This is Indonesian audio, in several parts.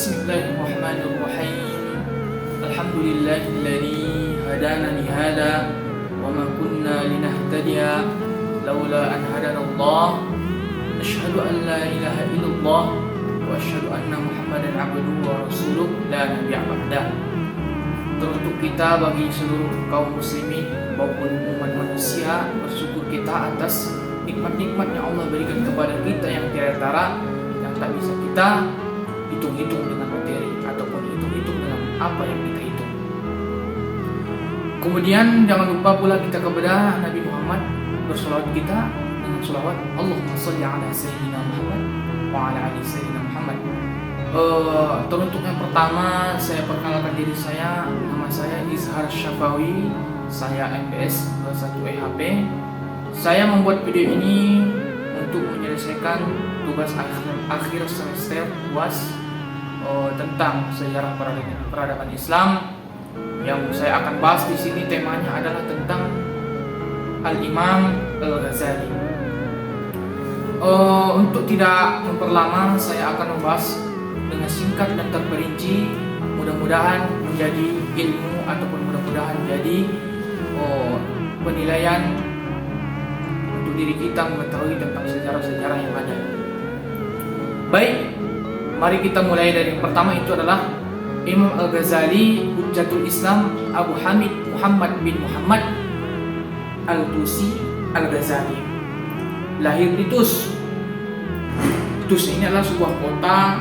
Bismillahirrahmanirrahim. Alhamdulillahilladzi hadana li hada wa ma kunna linahtadiya laula an hadana Allah. Asyhadu an la ilaha illallah wa asyhadu anna Muhammadan abduhu wa rasuluh la nabiyya ba'da. Teruntuk kita bagi seluruh kaum muslimin maupun umat manusia, bersyukur kita atas nikmat-nikmat yang Allah berikan kepada kita yang tiada tara, yang tak bisa kita hitung-hitung dengan materi ataupun hitung-hitung dengan apa yang kita hitung. Kemudian jangan lupa pula kita kepada Nabi Muhammad, bersolawat kita dengan solawat Allahumma sholli ala sayyidina Muhammad wa ala ali sayyidina Muhammad. Teruntuk yang pertama, saya perkenalkan diri saya. Nama saya Izhar Syafawi, saya MPS 21 EHP. Saya membuat video ini untuk menyelesaikan tugas akhir semester UAS tentang sejarah peradaban Islam. Yang saya akan bahas di sini temanya adalah tentang Al-Imam Al-Ghazali. Untuk tidak memperlama, saya akan membahas dengan singkat dan terperinci. Mudah-mudahan menjadi ilmu ataupun mudah-mudahan menjadi penilaian untuk diri kita mengetahui tentang sejarah-sejarah yang ada. Baik, mari kita mulai dari yang pertama, itu adalah Imam Al-Ghazali, Hujjatul Islam Abu Hamid Muhammad bin Muhammad Al-Tusi Al-Ghazali. Lahir di Tus. Tus ini adalah sebuah kota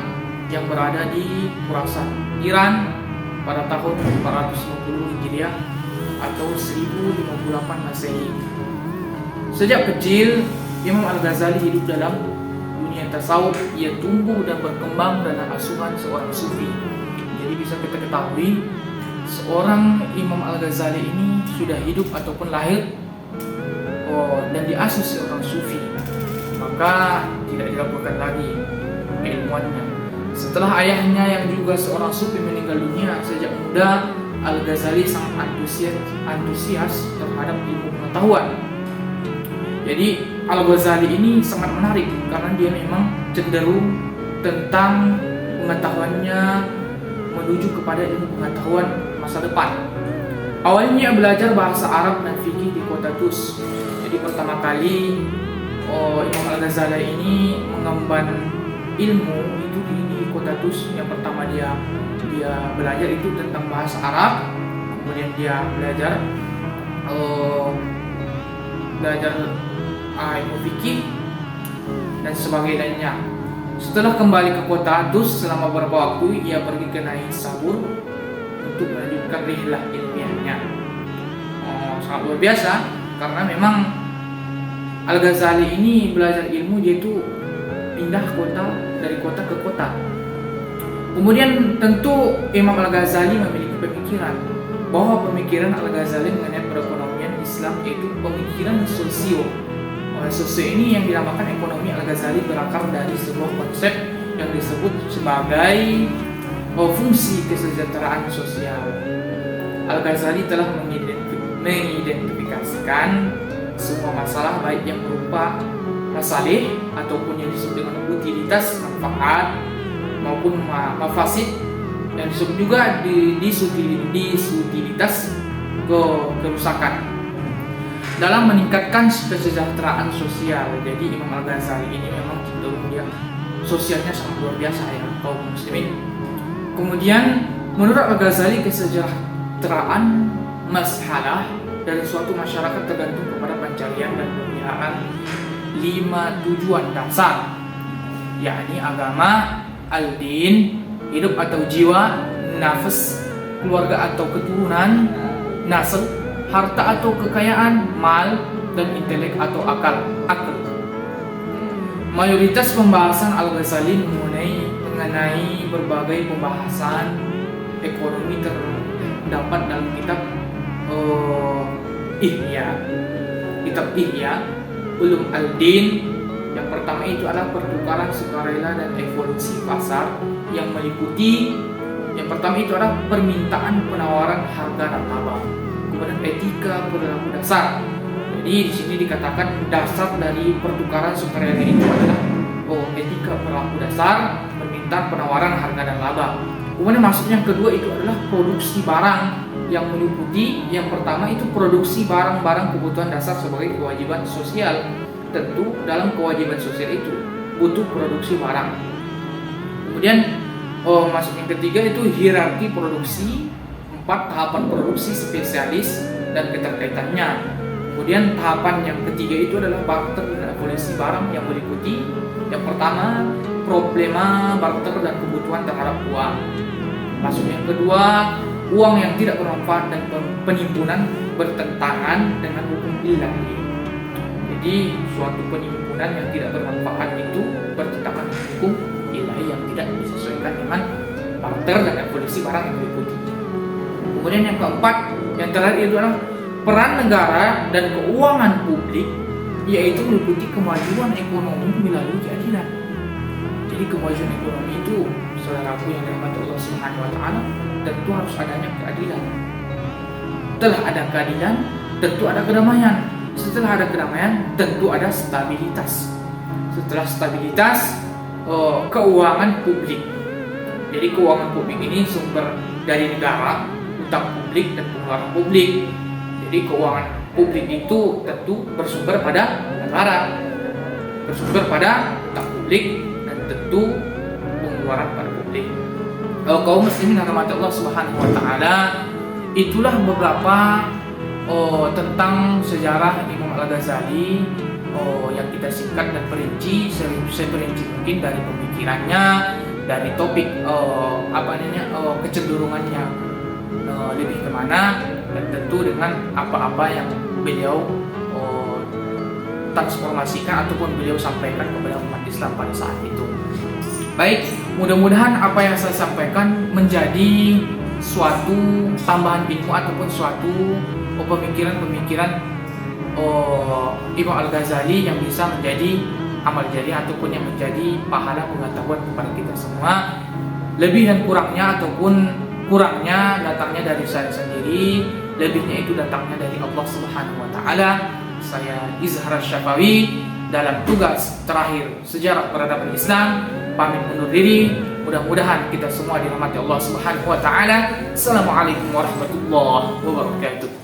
yang berada di Khurasan, Iran pada tahun 450 Hijriah atau 1058 Masehi. Sejak kecil, Imam Al-Ghazali hidup dalam dunia tasawuf. Ia tumbuh dan berkembang dalam asuhan seorang sufi. Jadi bisa kita ketahui, seorang Imam Al-Ghazali ini sudah hidup ataupun lahir dan diasuh seorang sufi, maka tidak diragukan lagi keilmuannya. Setelah ayahnya yang juga seorang sufi meninggal dunia sejak muda, Al-Ghazali sangat antusias terhadap ilmu pengetahuan. Jadi Al-Ghazali ini sangat menarik karena dia memang cenderung tentang pengetahuannya menuju kepada ilmu pengetahuan masa depan. Awalnya belajar bahasa Arab dan fikih di kota Tus. Jadi pertama kali Imam Al-Ghazali ini mengemban ilmu itu di kota Tus. Yang pertama dia belajar itu tentang bahasa Arab, kemudian dia belajar ilmu fikih dan sebagainya. Setelah kembali ke kota Tus, selama beberapa waktu ia pergi ke Naisabur untuk melanjutkan rihlah ilmiahnya. Sangat luar biasa karena memang Al-Ghazali ini belajar ilmu, dia itu pindah dari kota ke kota. Kemudian tentu Imam Al-Ghazali memiliki pemikiran bahwa pemikiran Al-Ghazali mengenai perekonomian Islam yaitu pemikiran sosio. Sosio ini yang dinamakan ekonomi Al-Ghazali berakar dari sebuah konsep yang disebut sebagai fungsi kesejahteraan sosial. Al-Ghazali telah mengidentifikasikan semua masalah baik yang berupa masalih ataupun yang disebut dengan utilitas, manfaat maupun mafasid, yang disebut juga disutilitas kerusakan dalam meningkatkan kesejahteraan sosial. Jadi Imam Al-Ghazali ini memang cenderung dia sosialnya sangat luar biasa ya kaum muslimin. Kemudian menurut Al-Ghazali kesejahteraan masalah dari suatu masyarakat tergantung kepada pencarian dan pemeliharaan 5 tujuan dasar, yakni agama, al-din, hidup atau jiwa, nafas, keluarga atau keturunan, nasab, harta atau kekayaan, mal, dan intelek atau akal. Mayoritas pembahasan Al-Ghazali mengenai berbagai pembahasan ekonomi terdapat dalam kitab Ihya Ulum al-Din. Yang pertama itu adalah pertukaran sukarela dan evolusi pasar, yang meliputi yang pertama itu adalah permintaan, penawaran, harga dan laba. Kemudian etika perilaku dasar. Jadi di sini dikatakan dasar dari pertukaran sukarela itu adalah etika perilaku dasar, permintaan tentang penawaran harga dan laba. Kemudian maksud yang kedua itu adalah produksi barang yang meliputi yang pertama itu produksi barang-barang kebutuhan dasar sebagai kewajiban sosial. Tentu dalam kewajiban sosial itu butuh produksi barang. Kemudian maksud yang ketiga itu hierarki produksi, 4 tahapan produksi spesialis dan keterkaitannya. Kemudian tahapan yang ketiga itu adalah barter dan evolusi barang yang meliputi yang pertama problema barter dan kebutuhan terhadap uang. Maksud yang kedua uang yang tidak bermanfaat dan penimbunan bertentangan dengan hukum ilahi. Jadi suatu penimbunan yang tidak bermanfaat itu bertentangan dengan hukum ilahi yang tidak disesuaikan dengan barter dan evolusi barang yang meliputi. Kemudian yang keempat, yang terakhir itu adalah peran negara dan keuangan publik, yaitu meliputi kemajuan ekonomi melalui keadilan. Jadi kemajuan ekonomi itu, saudaraku yang dirahmati Allah Subhanahu wa taala, tentu harus adanya keadilan. Setelah ada keadilan, tentu ada kedamaian. Setelah ada kedamaian, tentu ada stabilitas. Setelah stabilitas, keuangan publik. Jadi keuangan publik ini sumber dari negara, utang publik dan pengeluaran publik. Jadi keuangan publik itu tentu bersumber pada negara, bersumber pada utang publik dan tentu pengeluaran pada publik. Kaum muslimin yang dirahmati Allah Subhanahu wa taala, itulah beberapa tentang sejarah Imam Al-Ghazali yang kita singkat dan perinci, seperinci mungkin dari pemikirannya, dari topik kecenderungannya lebih kemana, dan tentu dengan apa-apa yang beliau transformasikan ataupun beliau sampaikan kepada umat Islam pada saat itu. Baik, mudah-mudahan apa yang saya sampaikan menjadi suatu tambahan ilmu ataupun suatu pemikiran-pemikiran Imam Al-Ghazali yang bisa menjadi amal jariah ataupun yang menjadi pahala pengetahuan kepada kita semua. Lebih dan kurangnya ataupun kurangnya datangnya dari saya sendiri, lebihnya itu datangnya dari Allah Subhanahu wa taala. Saya Izhar Syafawi dalam tugas terakhir sejarah peradaban Islam pamit undur diri. Mudah-mudahan kita semua dirahmati Allah Subhanahu wa taala. Assalamualaikum warahmatullahi wabarakatuh.